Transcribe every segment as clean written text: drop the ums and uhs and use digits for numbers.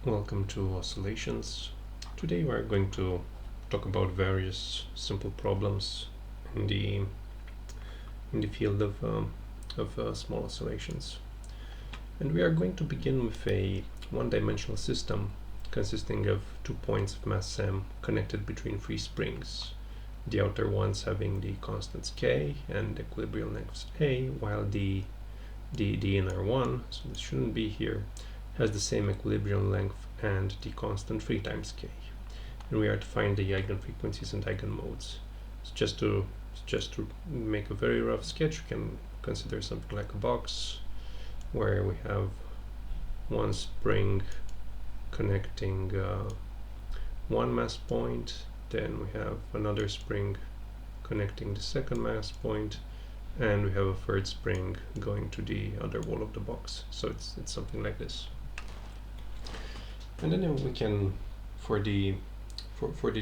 Welcome to Oscillations. Today we are going to talk about various simple problems in the field of small oscillations. And we are going to begin with a one-dimensional system consisting of 2 points of mass m connected between three springs, the outer ones having the constants k and equilibrium lengths a, while the inner one, so this shouldn't be here, has the same equilibrium length and the constant 3 times k. And we are to find the eigenfrequencies and eigenmodes. So just to make a very rough sketch, we can consider something like a box where we have one spring connecting one mass point, then we have another spring connecting the second mass point, and we have a third spring going to the other wall of the box. So it's something like this. And then we can, for the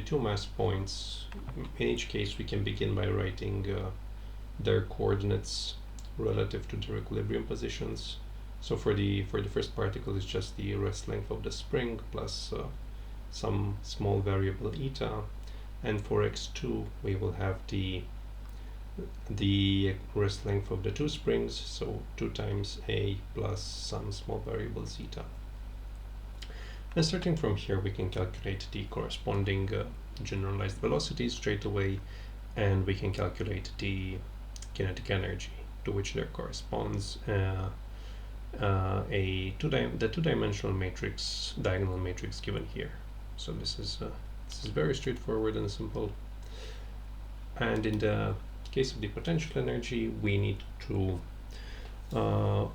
two mass points, in each case we can begin by writing their coordinates relative to their equilibrium positions. So for the first particle, it's just the rest length of the spring plus some small variable eta, and for x2 we will have the rest length of the two springs, so 2 times a plus some small variable zeta. And starting from here, we can calculate the corresponding generalized velocities straight away, and we can calculate the kinetic energy, to which there corresponds the two-dimensional matrix, diagonal matrix given here. So this is very straightforward and simple. And in the case of the potential energy, we need to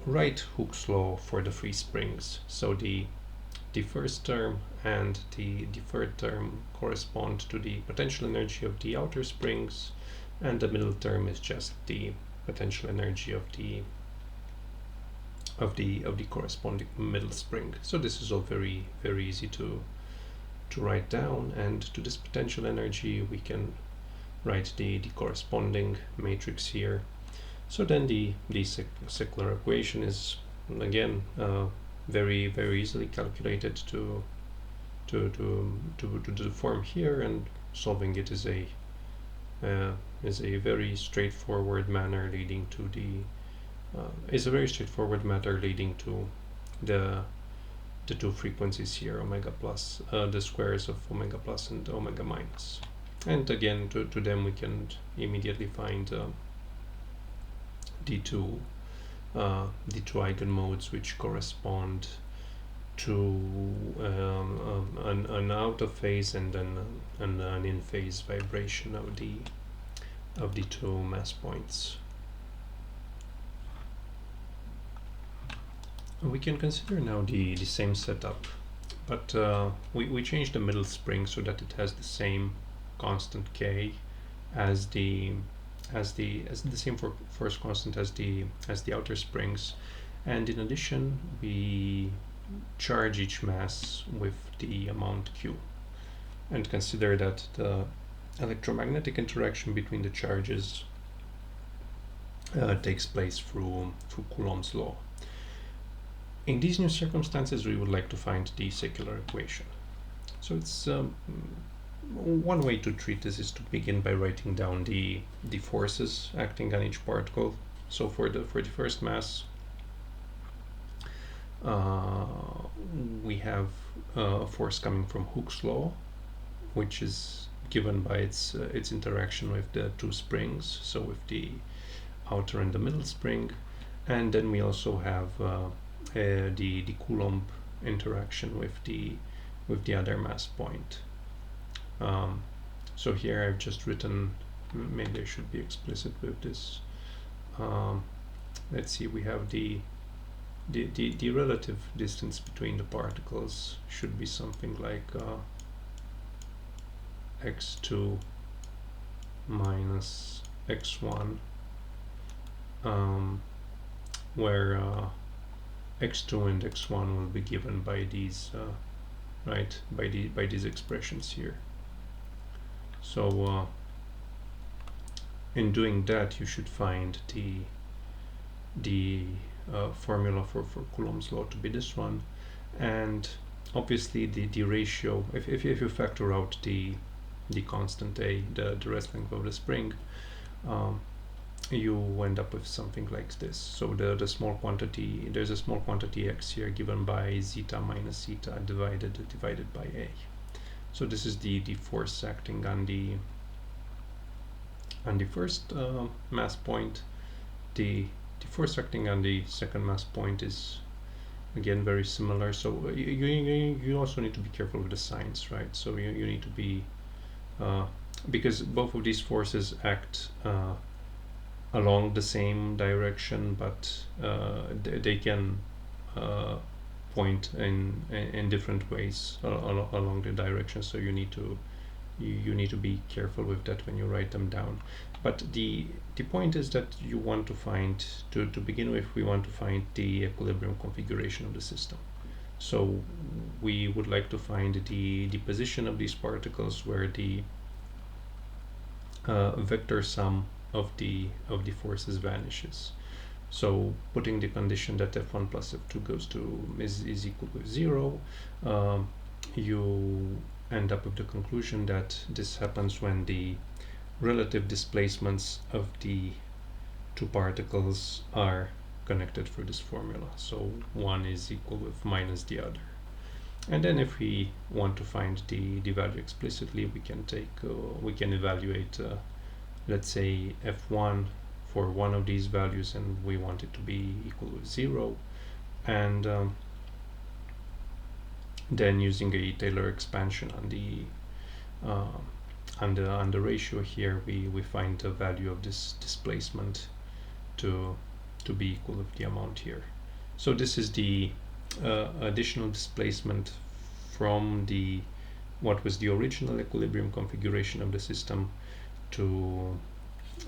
write Hooke's law for the three springs. So the first term and the third term correspond to the potential energy of the outer springs, and the middle term is just the potential energy of the corresponding middle spring. So this is all very easy to write down, and to this potential energy we can write the corresponding matrix here. So then the secular equation is again very easily calculated to the form here, and solving it is a very straightforward manner leading to the two frequencies here, omega plus, the squares of omega plus and omega minus. And again, to them we can immediately find the two eigenmodes, which correspond to an out of phase and then an in phase vibration of the two mass points. We can consider now the same setup, but we change the middle spring so that it has the same constant k as the same for first constant as the outer springs, and in addition we charge each mass with the amount q, and consider that the electromagnetic interaction between the charges takes place through Coulomb's law. In these new circumstances, we would like to find the secular equation. So it's one way to treat this is to begin by writing down the forces acting on each particle. So for the first mass, we have a force coming from Hooke's law, which is given by its interaction with the two springs, so with the outer and the middle spring, and then we also have the Coulomb interaction with the other mass point. So here I've just written, maybe I should be explicit with this. Let's see, we have the relative distance between the particles should be something like x2 minus x1, where x2 and x1 will be given by these by these expressions here. So in doing that, you should find the formula for Coulomb's law to be this one, and obviously the ratio, if you factor out the constant A, the rest length of the spring, you end up with something like this. So the small quantity, there's a small quantity x here given by zeta minus zeta divided by A. So this is the force acting on the first mass point. The force acting on the second mass point is again very similar. So you also need to be careful with the signs, right? So you need to be because both of these forces act along the same direction, but they can point in different ways along the direction. So you need to be careful with that when you write them down. But the point is that you want to find, to begin with, we want to find the equilibrium configuration of the system. So we would like to find the position of these particles where the vector sum of the forces vanishes. So putting the condition that F1 plus F2 goes to is equal to 0, you end up with the conclusion that this happens when the relative displacements of the two particles are connected through this formula. So one is equal with minus the other. And then if we want to find the value explicitly, we can evaluate let's say F1 for one of these values, and we want it to be equal to 0, and then using a Taylor expansion on the ratio here, we find the value of this displacement to be equal with the amount here. So this is the additional displacement from what was the original equilibrium configuration of the system to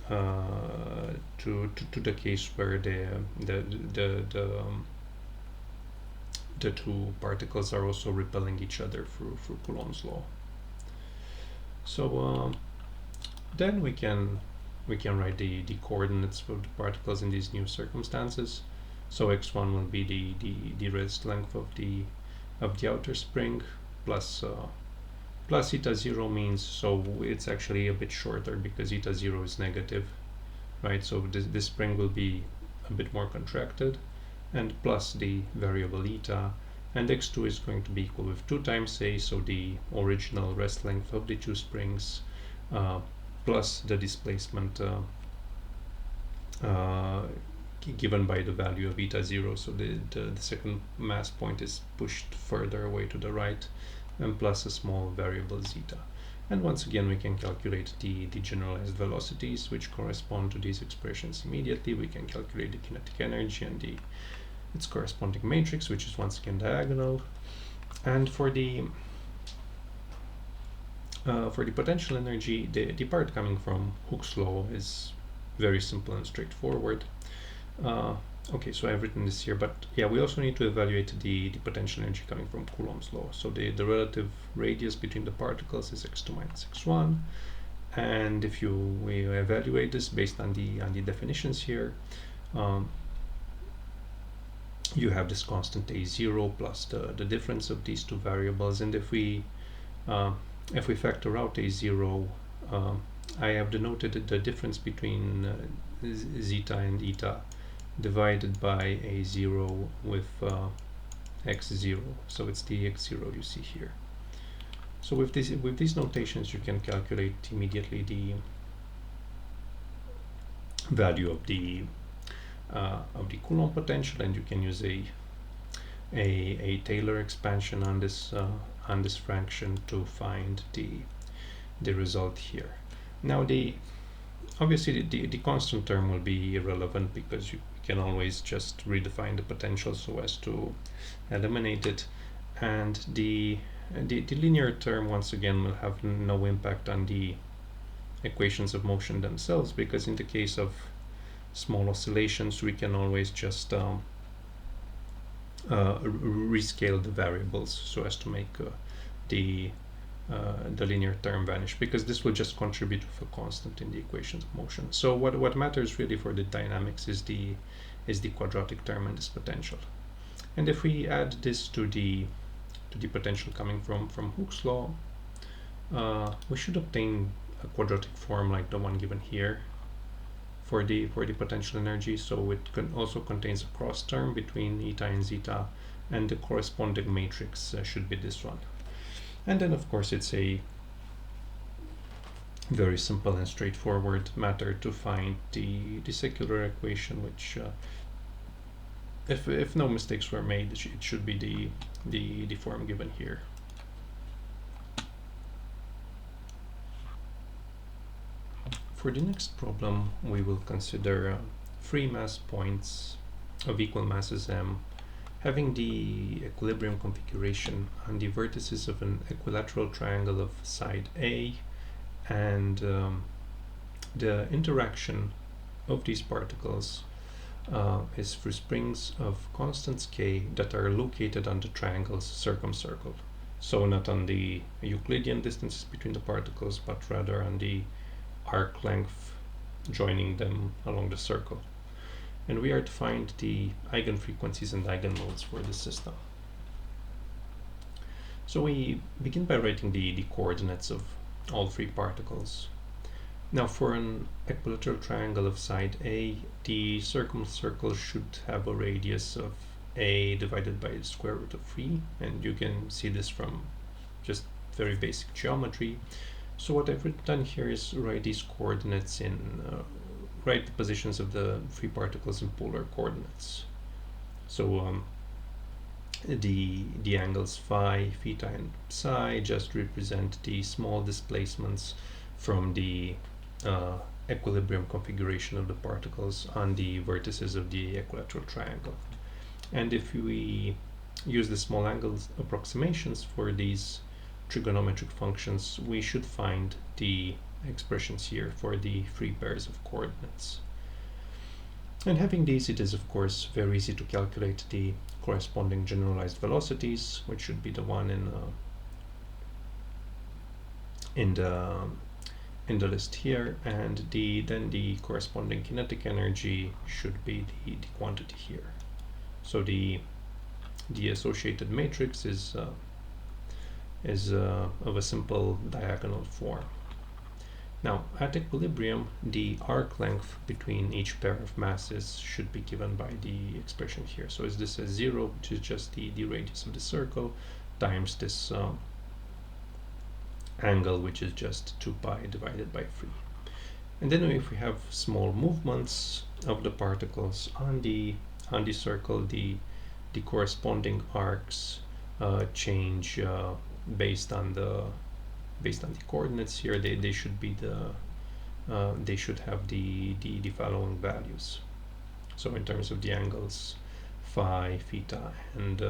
the case where the two particles are also repelling each other through Coulomb's law. So then we can write the coordinates of the particles in these new circumstances. So x1 will be the rest length of the outer spring plus eta 0 means, so it's actually a bit shorter because eta 0 is negative, right? So this spring will be a bit more contracted, and plus the variable eta, and x2 is going to be equal with 2 times A, so the original rest length of the two springs plus the displacement given by the value of eta 0, so the second mass point is pushed further away to the right, and plus a small variable zeta. And once again we can calculate the generalized velocities which correspond to these expressions immediately. We can calculate the kinetic energy and its corresponding matrix, which is once again diagonal. And for the potential energy, the part coming from Hooke's law is very simple and straightforward. Okay, so I've written this here, but yeah, we also need to evaluate the potential energy coming from Coulomb's law. So the relative radius between the particles is x2 minus x1, and if we evaluate this based on the definitions here, you have this constant a0 plus the difference of these two variables, and if we factor out a0, I have denoted the difference between zeta and eta divided by a0 with x0, so it's the x0 you see here. So with these notations you can calculate immediately the value of the Coulomb potential, and you can use a Taylor expansion on this fraction to find the result here. Now obviously the constant term will be irrelevant because you can always just redefine the potential so as to eliminate it, and the linear term once again will have no impact on the equations of motion themselves, because in the case of small oscillations we can always just rescale the variables so as to make the linear term vanish, because this will just contribute with a constant in the equations of motion. So what matters really for the dynamics is the quadratic term in this potential. And if we add this to the potential coming from Hooke's law, we should obtain a quadratic form like the one given here for the potential energy. So it also contains a cross term between eta and zeta, and the corresponding matrix should be this one. And then of course it's a very simple and straightforward matter to find the secular equation, which if no mistakes were made, it should be the form given here. For the next problem, we will consider free mass points of equal masses m having the equilibrium configuration on the vertices of an equilateral triangle of side A, and the interaction of these particles is through springs of constants k that are located on the triangle's circumcircle. So not on the Euclidean distances between the particles, but rather on the arc length joining them along the circle. And we are to find the eigenfrequencies and eigenmodes for this system. So we begin by writing the coordinates of all three particles. Now for an equilateral triangle of side A, the circumcircle should have a radius of A divided by the square root of 3, and you can see this from just very basic geometry. So what I've done here is write these coordinates in, write the positions of the three particles in polar coordinates. So the angles phi, theta, and psi just represent the small displacements from the equilibrium configuration of the particles on the vertices of the equilateral triangle. And if we use the small angles approximations for these trigonometric functions, we should find the expressions here for the three pairs of coordinates. And having these, it is of course very easy to calculate the corresponding generalized velocities, which should be the one in the list here, and then the corresponding kinetic energy should be the quantity here. So the associated matrix is of a simple diagonal form. Now, at equilibrium, the arc length between each pair of masses should be given by the expression here. So is this a 0, which is just the radius of the circle, times this angle, which is just 2 pi divided by 3. And then if we have small movements of the particles on the circle, the corresponding arcs change based on the coordinates here. They should be they should have the following values. So in terms of the angles phi, theta, and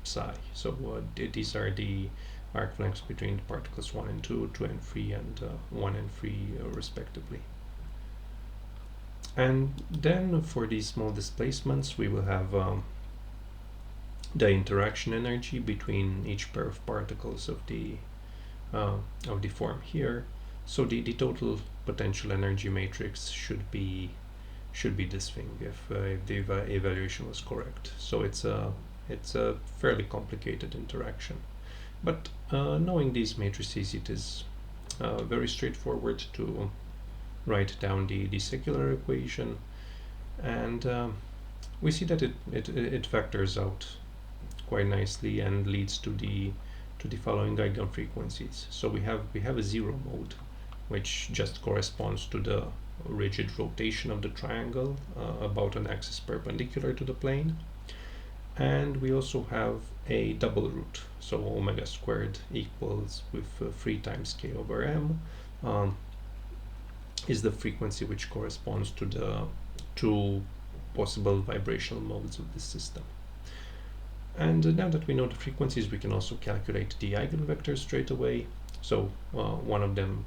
psi. So these are the arc lengths between particles 1 and 2, 2 and 3, and 1 and 3 respectively. And then for these small displacements, we will have the interaction energy between each pair of particles of the form here. So the total potential energy matrix should be this thing if the evaluation was correct. So it's a fairly complicated interaction, but knowing these matrices, it is very straightforward to write down the secular equation, and we see that it factors out quite nicely and leads to the following eigenfrequencies. So we have a zero mode, which just corresponds to the rigid rotation of the triangle about an axis perpendicular to the plane. And we also have a double root, so omega squared equals with 3 times k over m is the frequency which corresponds to the 2 possible vibrational modes of this system. And now that we know the frequencies, we can also calculate the eigenvectors straight away. So one of them,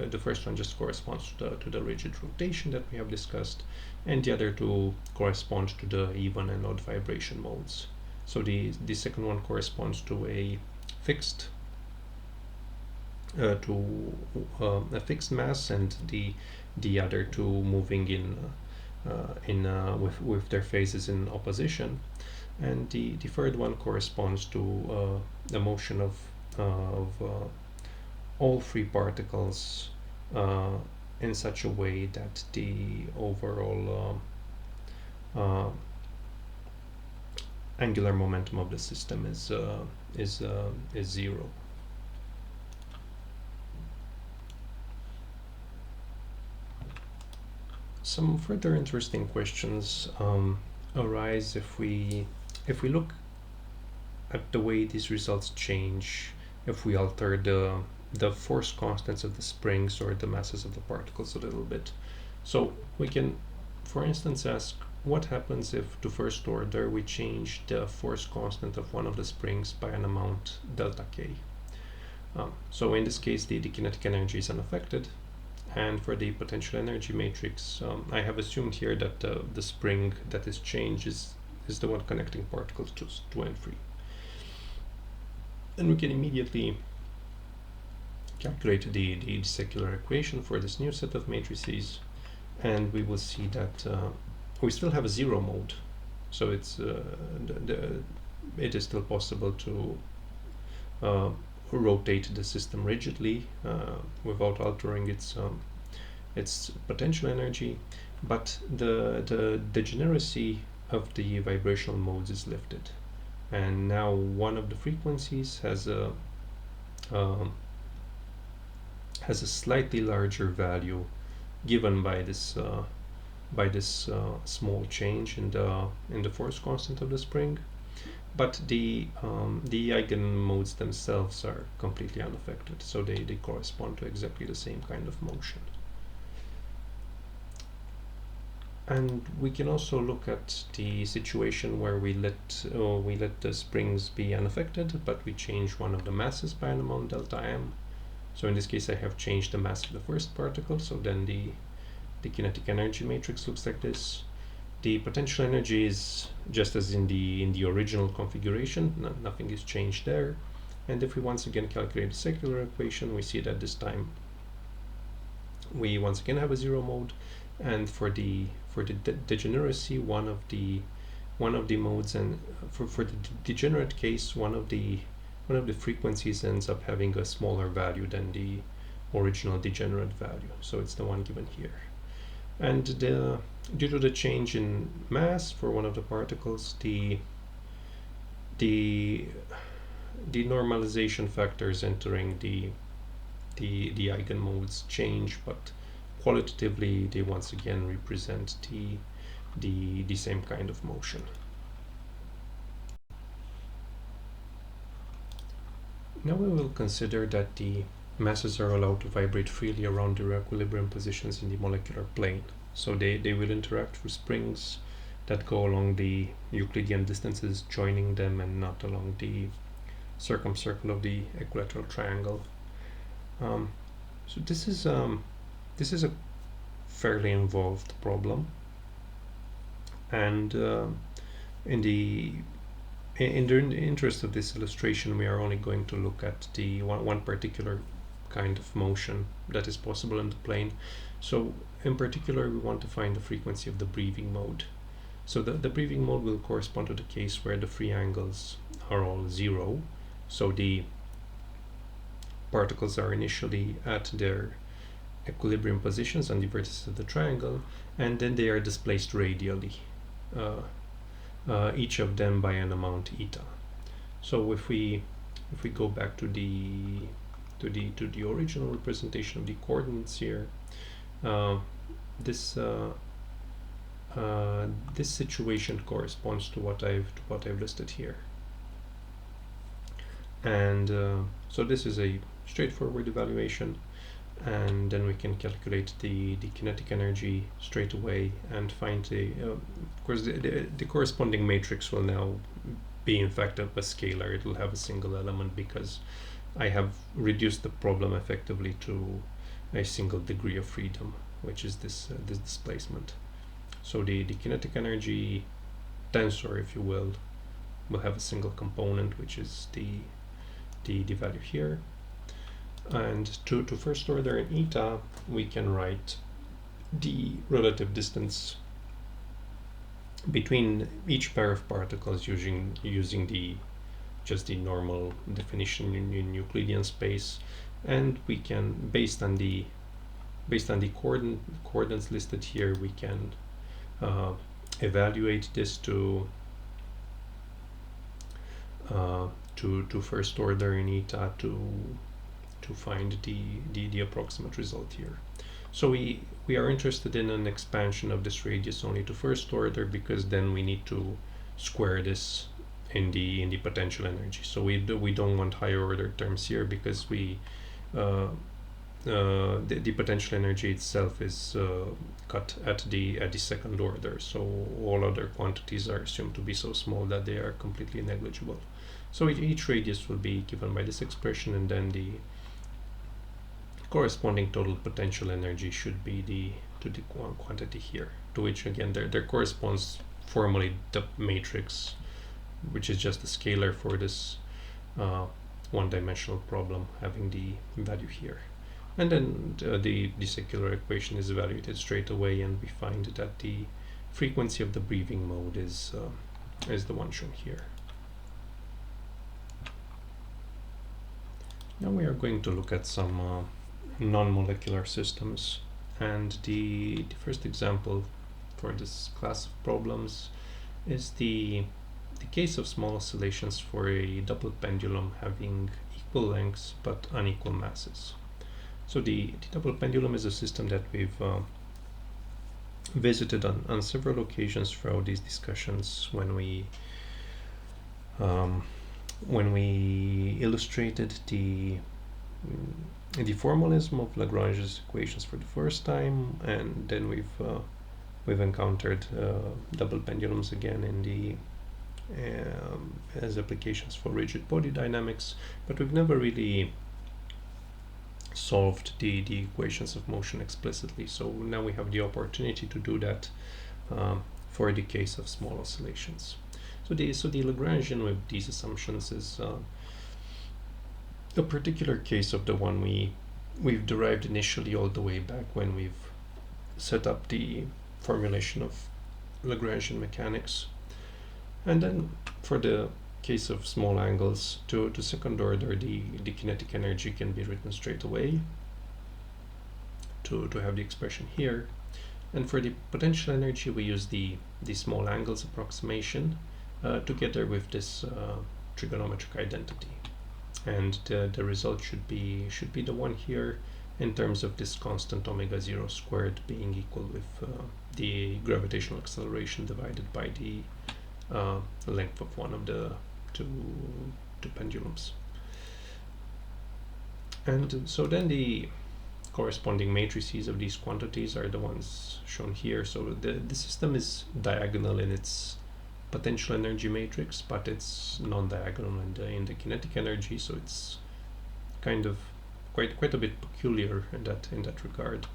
the first one just corresponds to the rigid rotation that we have discussed, and the other two correspond to the even and odd vibration modes. So the second one corresponds to a fixed mass, and the other two moving in with their phases in opposition. and the third one corresponds to the motion of all free particles in such a way that the overall angular momentum of the system is zero. Some further interesting questions arise if we look at the way these results change if we alter the force constants of the springs or the masses of the particles a little bit. So we can, for instance, ask what happens if, to first order, we change the force constant of one of the springs by an amount delta k. So in this case, the kinetic energy is unaffected, and for the potential energy matrix, I have assumed here that the spring that is changed is the one connecting particles 2 and 3. And we can immediately calculate the secular equation for this new set of matrices, and we will see that we still have a zero mode, so it's it is still possible to rotate the system rigidly without altering its potential energy, but the degeneracy of the vibrational modes is lifted, and now one of the frequencies has a slightly larger value given by this small change in the force constant of the spring, but the eigenmodes themselves are completely unaffected, so they correspond to exactly the same kind of motion. And we can also look at the situation where we let the springs be unaffected, but we change one of the masses by an amount delta m. So in this case, I have changed the mass of the first particle, so then the kinetic energy matrix looks like this. The potential energy is just as in the original configuration, nothing is changed there. And if we once again calculate the secular equation, we see that this time we once again have a zero mode, and for the degeneracy, one of the modes, and for the degenerate case, one of the frequencies ends up having a smaller value than the original degenerate value, so it's the one given here. And due to the change in mass for one of the particles, the normalization factors entering the eigenmodes change, but qualitatively they once again represent the same kind of motion. Now we will consider that the masses are allowed to vibrate freely around their equilibrium positions in the molecular plane. So they will interact with springs that go along the Euclidean distances joining them and not along the circumcircle of the equilateral triangle. So this is a fairly involved problem, and in the interest of this illustration, we are only going to look at the one particular kind of motion that is possible in the plane. So in particular, we want to find the frequency of the breathing mode. So the breathing mode will correspond to the case where the free angles are all zero. So the particles are initially at their equilibrium positions on the vertices of the triangle, and then they are displaced radially, each of them by an amount eta. So if we go back to the original representation of the coordinates here, this situation corresponds to what I've listed here, and so this is a straightforward evaluation, and then we can calculate the kinetic energy straight away and find of course the corresponding matrix will now be in fact a scalar. It will have a single element because I have reduced the problem effectively to a single degree of freedom, which is this displacement. So the kinetic energy tensor, if you will have a single component, which is the value here. And to first order in eta, we can write the relative distance between each pair of particles using the just the normal definition in Euclidean space, and we can, based on the coordinates listed here, we can evaluate this to first order in eta to find the approximate result here. So we are interested in an expansion of this radius only to first order, because then we need to square this in the potential energy. So we don't want higher order terms here, because the potential energy itself is cut at the second order. So all other quantities are assumed to be so small that they are completely negligible. So each radius will be given by this expression, and then the corresponding total potential energy should be to the quantity here, to which again there corresponds formally the matrix, which is just a scalar for this one-dimensional problem having the value here. And then the secular equation is evaluated straight away, and we find that the frequency of the breathing mode is the one shown here. Now we are going to look at some non-molecular systems, and the first example for this class of problems is the case of small oscillations for a double pendulum having equal lengths but unequal masses. So the double pendulum is a system that we've visited on several occasions throughout these discussions when we illustrated the formalism of Lagrange's equations for the first time, and then we've encountered double pendulums again in the as applications for rigid body dynamics, but we've never really solved the equations of motion explicitly. So now we have the opportunity to do that for the case of small oscillations. So the Lagrangian with these assumptions is a particular case of the one we've derived initially all the way back when we've set up the formulation of Lagrangian mechanics. And then for the case of small angles to second order, the kinetic energy can be written straight away to have the expression here. And for the potential energy, we use the small angles approximation together with this trigonometric identity. And the result should be the one here, in terms of this constant omega 0 squared being equal with the gravitational acceleration divided by the length of one of the two pendulums. And so then the corresponding matrices of these quantities are the ones shown here. So the system is diagonal in its potential energy matrix, but it's non-diagonal in the kinetic energy, so it's kind of quite a bit peculiar in that regard.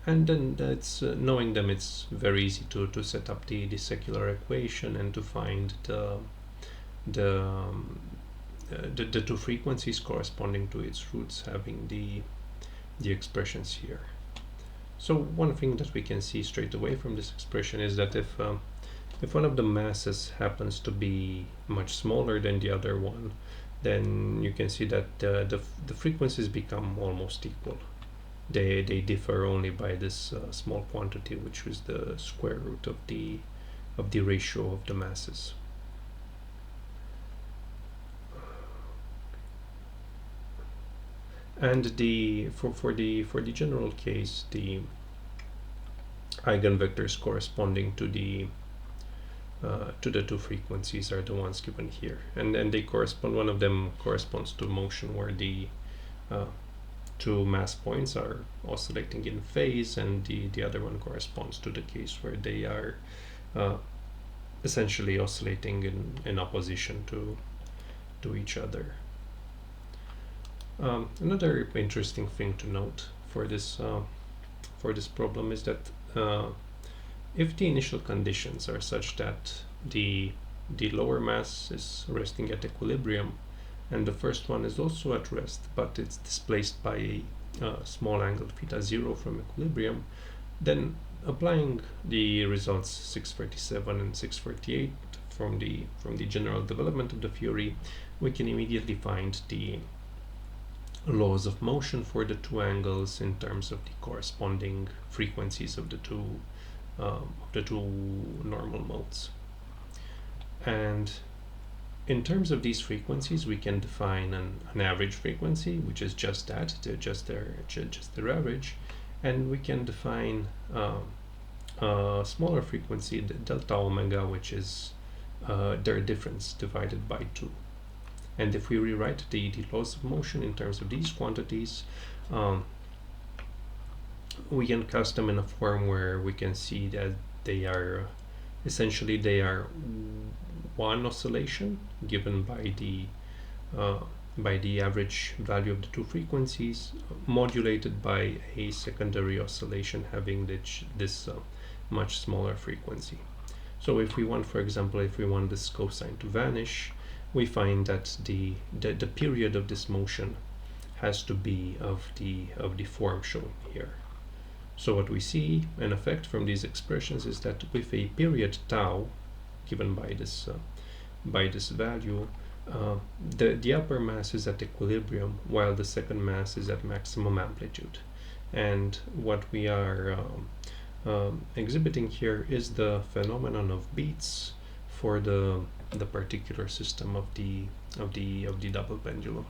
And then it's knowing them, it's very easy to set up the secular equation and to find the two frequencies corresponding to its roots, having the expressions here. So one thing that we can see straight away from this expression is that if one of the masses happens to be much smaller than the other one, then you can see that the frequencies become almost equal. They differ only by this small quantity, which is the square root of the ratio of the masses. And for the general case, the eigenvectors corresponding to the two frequencies are the ones given here, and they correspond. One of them corresponds to motion where the two mass points are oscillating in phase, and the other one corresponds to the case where they are essentially oscillating in opposition to each other. Another interesting thing to note for this problem is that if the initial conditions are such that the lower mass is resting at equilibrium, and the first one is also at rest, but it's displaced by a small angle theta 0 from equilibrium, then applying the results 647 and 648 from the general development of the theory, we can immediately find the laws of motion for the two angles in terms of the corresponding frequencies of the two normal modes. And in terms of these frequencies, we can define an average frequency, which is just that, just their average, and we can define a smaller frequency, the delta omega, which is their difference divided by 2. And if we rewrite the laws of motion in terms of these quantities, we can cast them in a form where we can see that they are essentially one oscillation given by the average value of the two frequencies, modulated by a secondary oscillation having this much smaller frequency. So if we want, for example, if we want this cosine to vanish, we find that the period of this motion has to be of the form shown here. So what we see in effect from these expressions is that with a period tau given by this value, the upper mass is at equilibrium while the second mass is at maximum amplitude. And what we are exhibiting here is the phenomenon of beats for the particular system of the double pendulum.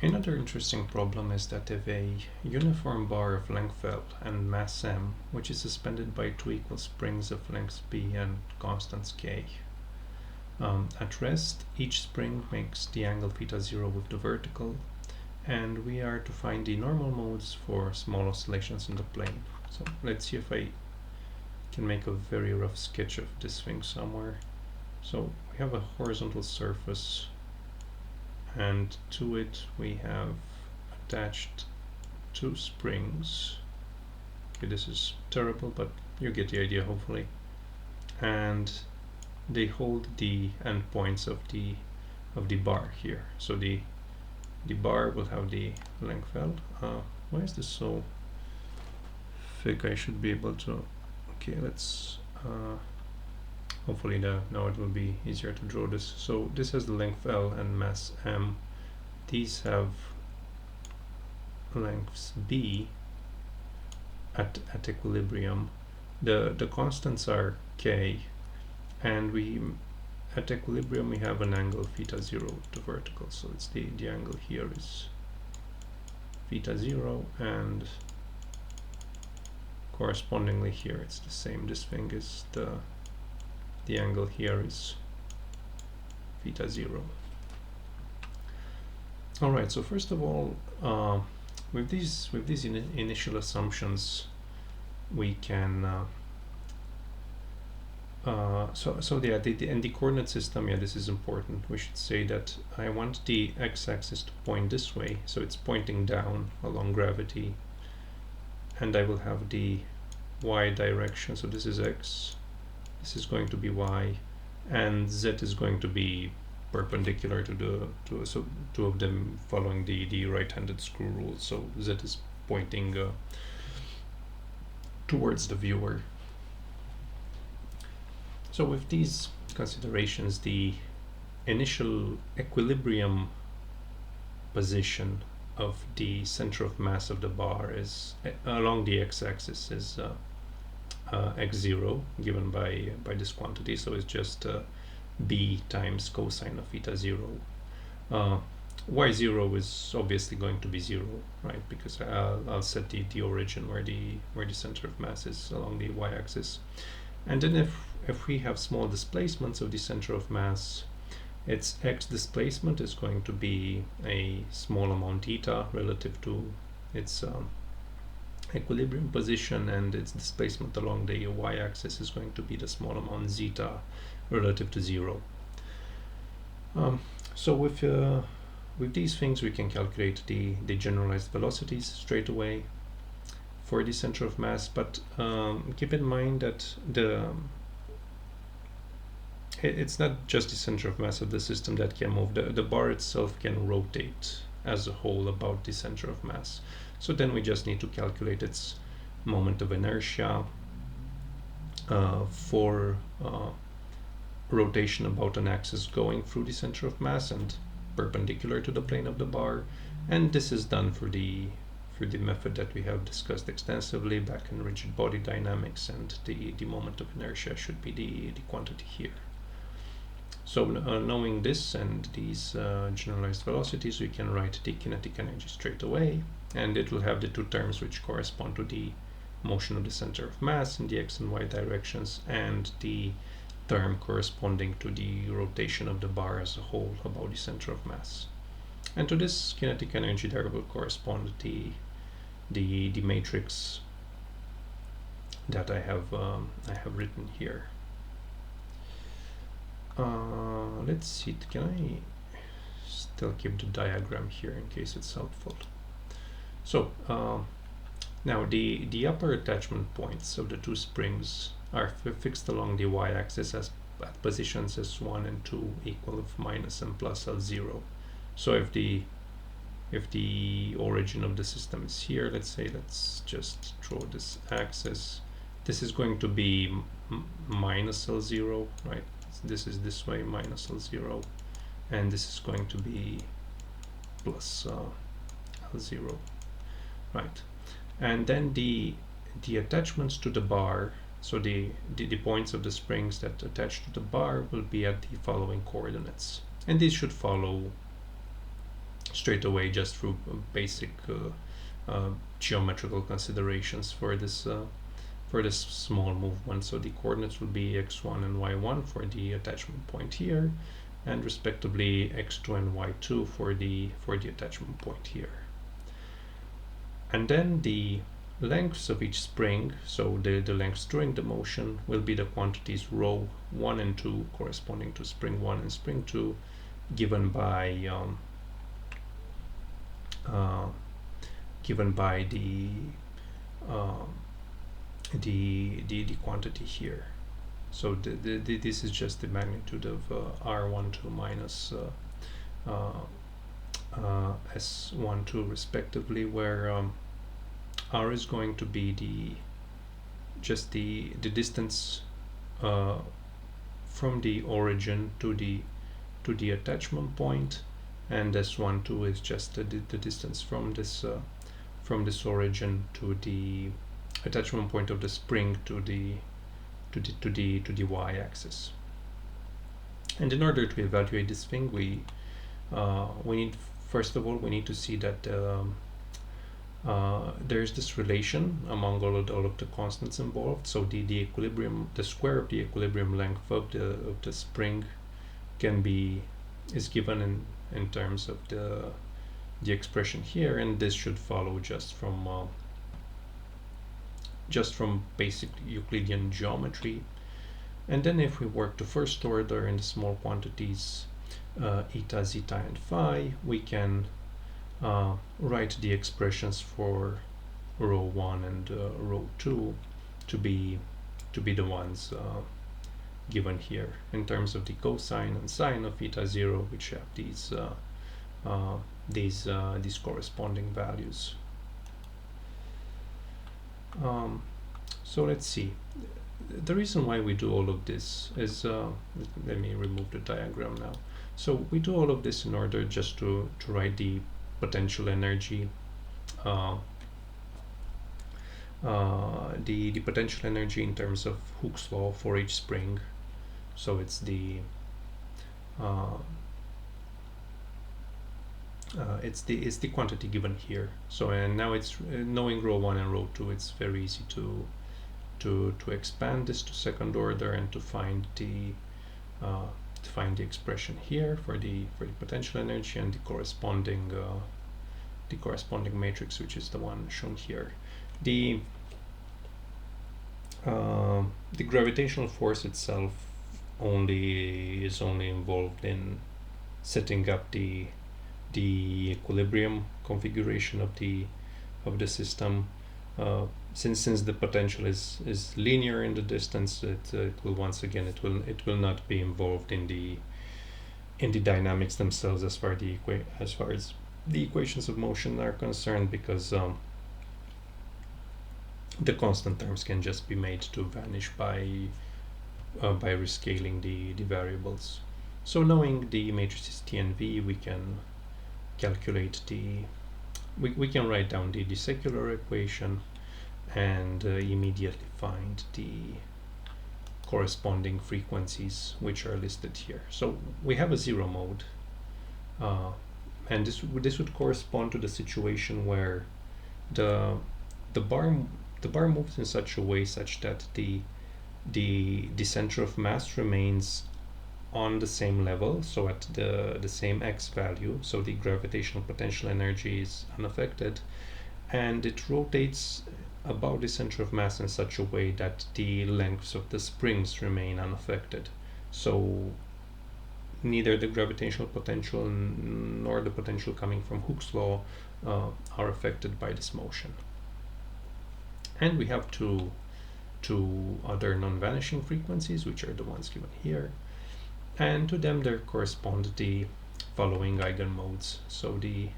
Another interesting problem is that if a uniform bar of length L and mass m, which is suspended by two equal springs of length b and constants k, at rest, each spring makes the angle theta 0 with the vertical, and we are to find the normal modes for small oscillations in the plane. So let's see if I can make a very rough sketch of this thing somewhere. So we have a horizontal surface, and to it we have attached two springs. Okay, this is terrible, but you get the idea hopefully. And they hold the endpoints of the bar here. So the bar will have the length L. Why is this so thick? I should be able to. Okay, let's. Hopefully now it will be easier to draw this. So this has the length L and mass m. These have lengths b at equilibrium. The constants are k, and at equilibrium we have an angle theta 0 to vertical. So it's the angle here is theta 0, and correspondingly here it's the same. This thing is the angle here is theta 0. Alright, so first of all, with these initial assumptions, we can and the coordinate system, this is important. We should say that I want the x-axis to point this way, so it's pointing down along gravity, and I will have the y direction, so this is x, this is going to be y, and z is going to be perpendicular to so two of them following the right-handed screw rule. So z is pointing towards the viewer. So with these considerations, the initial equilibrium position of the center of mass of the bar is along the x-axis is x0 given by this quantity, so it's just b times cosine of theta 0. Y0 is obviously going to be 0, right? Because I'll set the origin where the center of mass is along the y-axis, and then if we have small displacements of the center of mass, its x displacement is going to be a small amount theta relative to its equilibrium position, and its displacement along the y-axis is going to be the small amount zeta relative to 0. So with these things we can calculate the generalized velocities straight away for the center of mass, but keep in mind that it's not just the center of mass of the system that can move. The bar itself can rotate as a whole about the center of mass. So then we just need to calculate its moment of inertia for rotation about an axis going through the center of mass and perpendicular to the plane of the bar. And this is done through the method that we have discussed extensively back in rigid body dynamics, and the moment of inertia should be the quantity here. So knowing this and these generalized velocities, we can write the kinetic energy straight away, and it will have the two terms which correspond to the motion of the center of mass in the x and y directions, and the term corresponding to the rotation of the bar as a whole about the center of mass. And to this kinetic energy there will correspond the matrix that I have written here. Let's see, can I still keep the diagram here in case it's helpful? So now the upper attachment points of the two springs are fixed along the y-axis at positions s1 and 2 equal of minus and plus L0. So if the origin of the system is here, let's just draw this axis. This is going to be minus L0, right? This is this way, minus L0, and this is going to be plus L0, right? And then the attachments to the bar, so the points of the springs that attach to the bar will be at the following coordinates, and these should follow straight away just through basic geometrical considerations for this small movement. So the coordinates will be x1 and y1 for the attachment point here, and respectively x2 and y2 for the attachment point here. And then the lengths of each spring, so the lengths during the motion, will be the quantities rho 1 and 2 corresponding to spring 1 and spring 2, given by the quantity here. So this is just the magnitude of R12 minus S12 respectively, where R is going to be the distance from the origin to the attachment point, and S12 is just the distance from this origin to the attachment point of the spring to the y-axis. And in order to evaluate this thing, we need, first of all, we need to see that there's this relation among all of the constants involved. So the equilibrium, the square of the equilibrium length of the spring is given in terms of the expression here, and this should follow just from basic Euclidean geometry. And then if we work to first order in the small quantities eta, zeta, and phi, we can write the expressions for rho 1 and rho 2 to be the ones given here in terms of the cosine and sine of eta 0, which have these corresponding values. So let's see. The reason why we do all of this is, let me remove the diagram now. So we do all of this in order just to write the potential energy, the potential energy in terms of Hooke's law for each spring. So it's the quantity given here. So, and now it's knowing rho 1 and rho 2, it's very easy to expand this to second order and to find the expression here for the potential energy and the corresponding matrix, which is the one shown here. The gravitational force itself is only involved in setting up the equilibrium configuration of the system. Since the potential is linear in the distance, it will once again it will not be involved in the dynamics themselves as far as the equations of motion are concerned, because the constant terms can just be made to vanish by rescaling the variables. So knowing the matrices T and V, we can calculate we can write down the secular equation and immediately find the corresponding frequencies which are listed here. So we have a zero mode, and this would correspond to the situation where the bar moves in such a way such that the center of mass remains on the same level, so at the same x value, so the gravitational potential energy is unaffected, and it rotates about the center of mass in such a way that the lengths of the springs remain unaffected. So neither the gravitational potential nor the potential coming from Hooke's law are affected by this motion. And we have two other non-vanishing frequencies, which are the ones given here, and to them there correspond the following eigenmodes. So the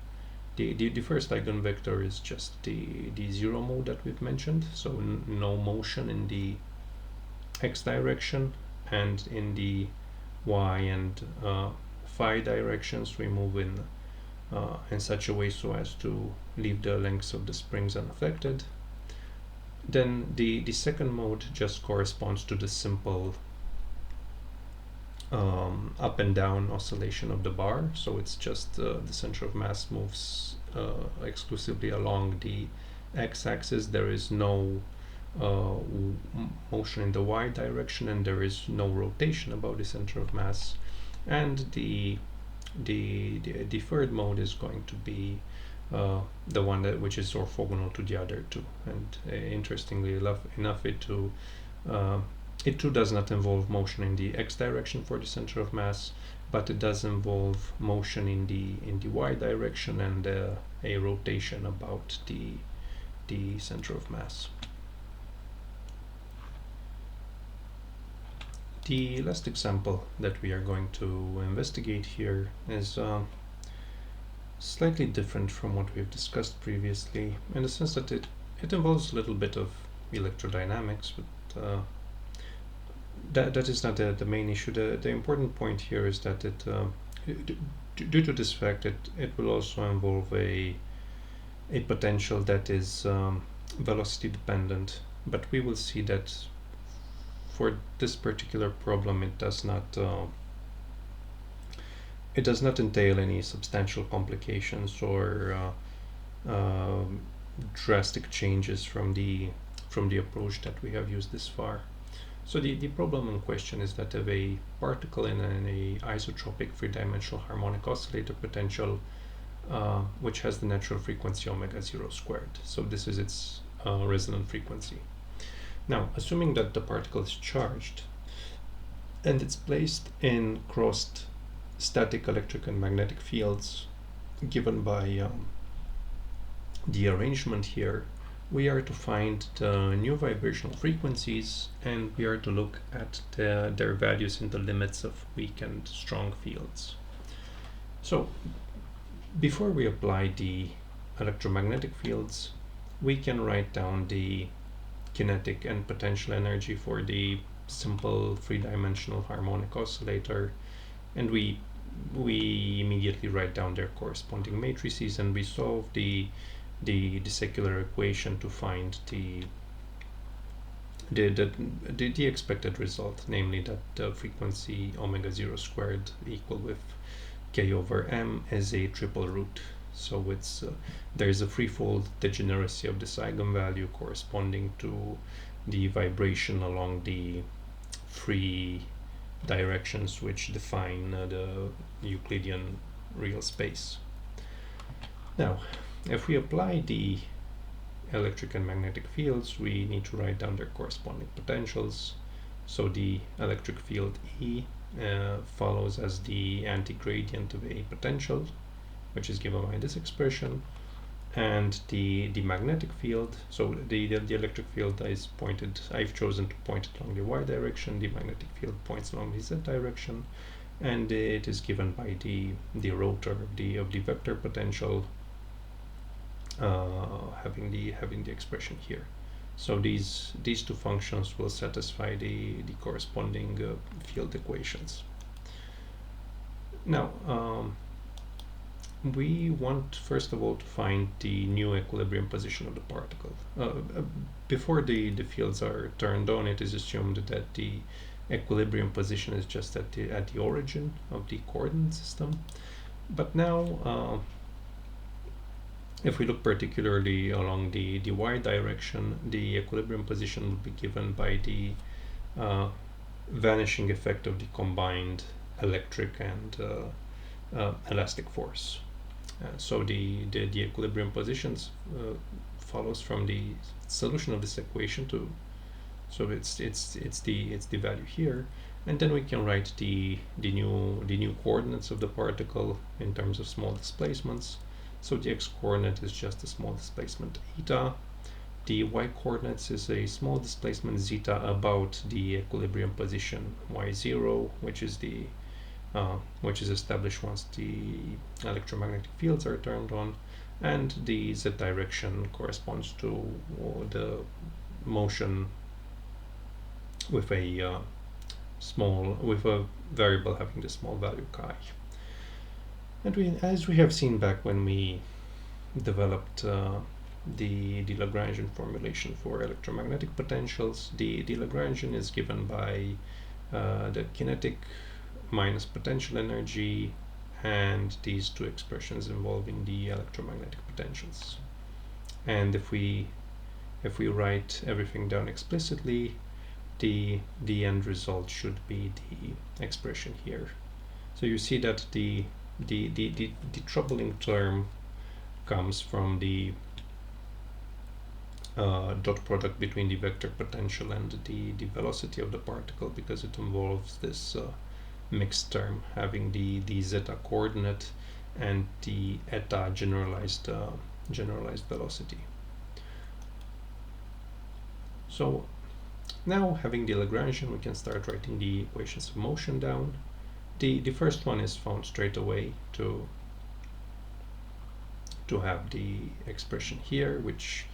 first eigenvector is just the zero mode that we've mentioned, so no motion in the x direction, and in the y and phi directions we move in such a way so as to leave the lengths of the springs unaffected. Then the second mode just corresponds to the simple up and down oscillation of the bar, so it's just the center of mass moves exclusively along the x-axis. There is no motion in the y direction, and there is no rotation about the center of mass. And the third mode is going to be the one which is orthogonal to the other two. And interestingly enough, it too does not involve motion in the x direction for the center of mass, but it does involve motion in the y direction and a rotation about the center of mass. The last example that we are going to investigate here is slightly different from what we've discussed previously, in the sense that it involves a little bit of electrodynamics, but that is not the main issue. The important point here is that due to this fact, it will also involve a potential that is velocity dependent, but we will see that for this particular problem it does not entail any substantial complications or drastic changes from the approach that we have used this far. So the problem in question is that of a particle in an isotropic three-dimensional harmonic oscillator potential which has the natural frequency omega 0 squared. So this is its resonant frequency. Now, assuming that the particle is charged and it's placed in crossed static electric and magnetic fields given by the arrangement here, we are to find the new vibrational frequencies, and we are to look at their values in the limits of weak and strong fields. So before we apply the electromagnetic fields, we can write down the kinetic and potential energy for the simple three-dimensional harmonic oscillator, and we immediately write down their corresponding matrices, and we solve the secular equation to find the expected result, namely that the frequency omega 0 squared equal with k over m is a triple root. So it's there is a threefold degeneracy of this eigenvalue corresponding to the vibration along the three directions which define the Euclidean real space. Now, if we apply the electric and magnetic fields, we need to write down their corresponding potentials. So the electric field E follows as the anti-gradient of a potential, which is given by this expression, and the magnetic field, so the electric field is pointed, I've chosen to point it along the y direction, the magnetic field points along the z direction, and it is given by the rotor of the vector potential having the expression here. So these two functions will satisfy the corresponding field equations. Now, we want first of all to find the new equilibrium position of the particle. Before the fields are turned on, it is assumed that the equilibrium position is just at the origin of the coordinate system. But now, if we look particularly along the y direction, the equilibrium position will be given by the vanishing effect of the combined electric and elastic force. So the equilibrium positions follows from the solution of this equation to, so it's the value here, and then we can write the new coordinates of the particle in terms of small displacements. So the x-coordinate is just a small displacement eta. The y-coordinates is a small displacement zeta about the equilibrium position y0, which is established once the electromagnetic fields are turned on, and the z direction corresponds to the motion with a variable having the small value chi. And as we have seen back when we developed the Lagrangian formulation for electromagnetic potentials, the Lagrangian is given by the kinetic minus potential energy and these two expressions involving the electromagnetic potentials. And if we write everything down explicitly, the end result should be the expression here. So you see that the troubling term comes from the dot product between the vector potential and the velocity of the particle, because it involves this mixed term having the zeta coordinate and the eta generalized velocity. So now, having the Lagrangian, we can start writing the equations of motion down. The first one is found straight away to have the expression here, which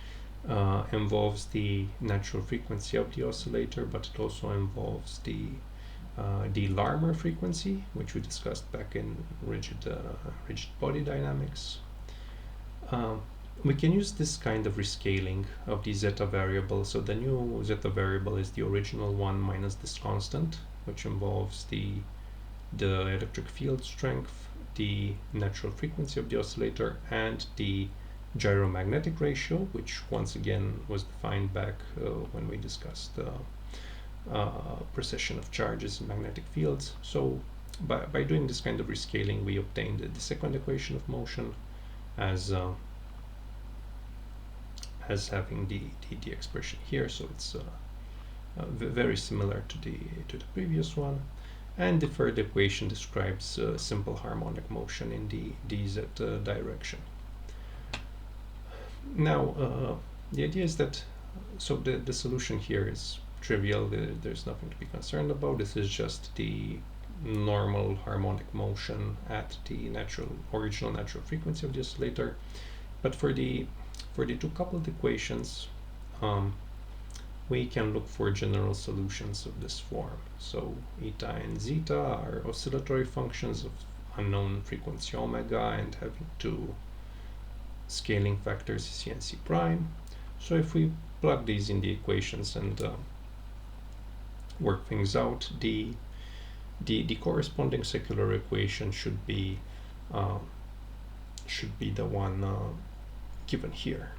involves the natural frequency of the oscillator, but it also involves the Larmor frequency, which we discussed back in rigid body dynamics. We can use this kind of rescaling of the zeta variable. So the new zeta variable is the original one minus this constant, which involves the electric field strength, the natural frequency of the oscillator, and the gyromagnetic ratio, which once again was defined back when we discussed precession of charges in magnetic fields. So by doing this kind of rescaling, we obtained the second equation of motion as having the expression here. So it's very similar to the previous one. And the third equation describes simple harmonic motion in the dz direction. Now, the idea is that, so the solution here is trivial. There's nothing to be concerned about. This is just the normal harmonic motion at the original natural frequency of the oscillator. But for the two coupled equations, we can look for general solutions of this form. So eta and zeta are oscillatory functions of unknown frequency omega and having two scaling factors c and c prime. So if we plug these in the equations and work things out, the corresponding secular equation should be the one given here.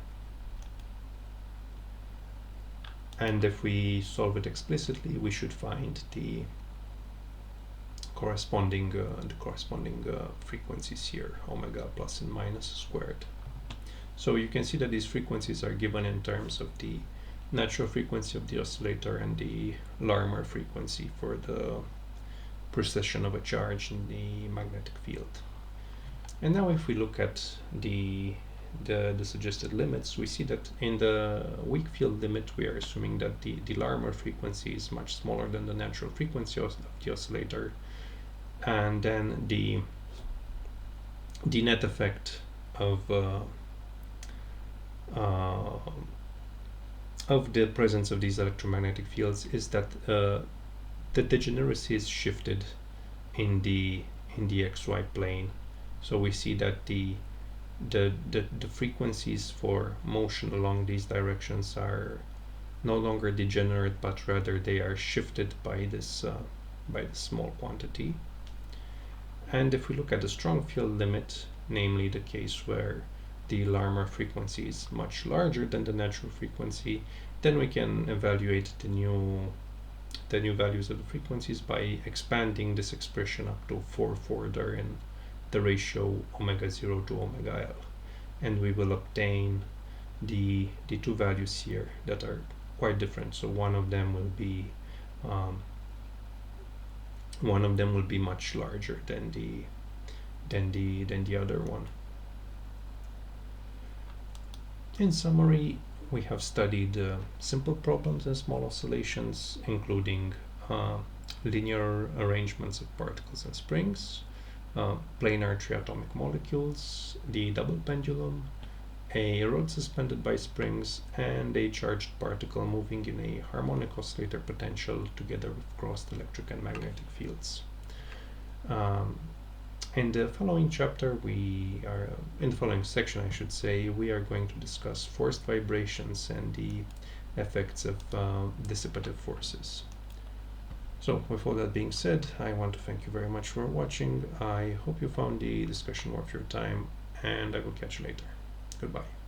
And if we solve it explicitly, we should find the corresponding frequencies here, omega plus and minus squared. So you can see that these frequencies are given in terms of the natural frequency of the oscillator and the Larmor frequency for the precession of a charge in the magnetic field. And now if we look at the suggested limits, we see that in the weak field limit we are assuming that the Larmor frequency is much smaller than the natural frequency of the oscillator, and then the net effect of of the presence of these electromagnetic fields is that the degeneracy is shifted in the xy plane. So we see that the frequencies for motion along these directions are no longer degenerate, but rather they are shifted by this small quantity. And if we look at the strong field limit, namely the case where the Larmor frequency is much larger than the natural frequency, then we can evaluate the new values of the frequencies by expanding this expression up to 4/4 in the ratio omega 0 to omega L. And we will obtain the two values here that are quite different. So one of them will be much larger than the other one. In summary, we have studied simple problems in small oscillations, including linear arrangements of particles and springs, planar triatomic molecules, the double pendulum, a rod suspended by springs, and a charged particle moving in a harmonic oscillator potential together with crossed electric and magnetic fields. In the following chapter, in the following section, I should say, we are going to discuss forced vibrations and the effects of dissipative forces. So, with all that being said, I want to thank you very much for watching. I hope you found the discussion worth your time, and I will catch you later. Goodbye.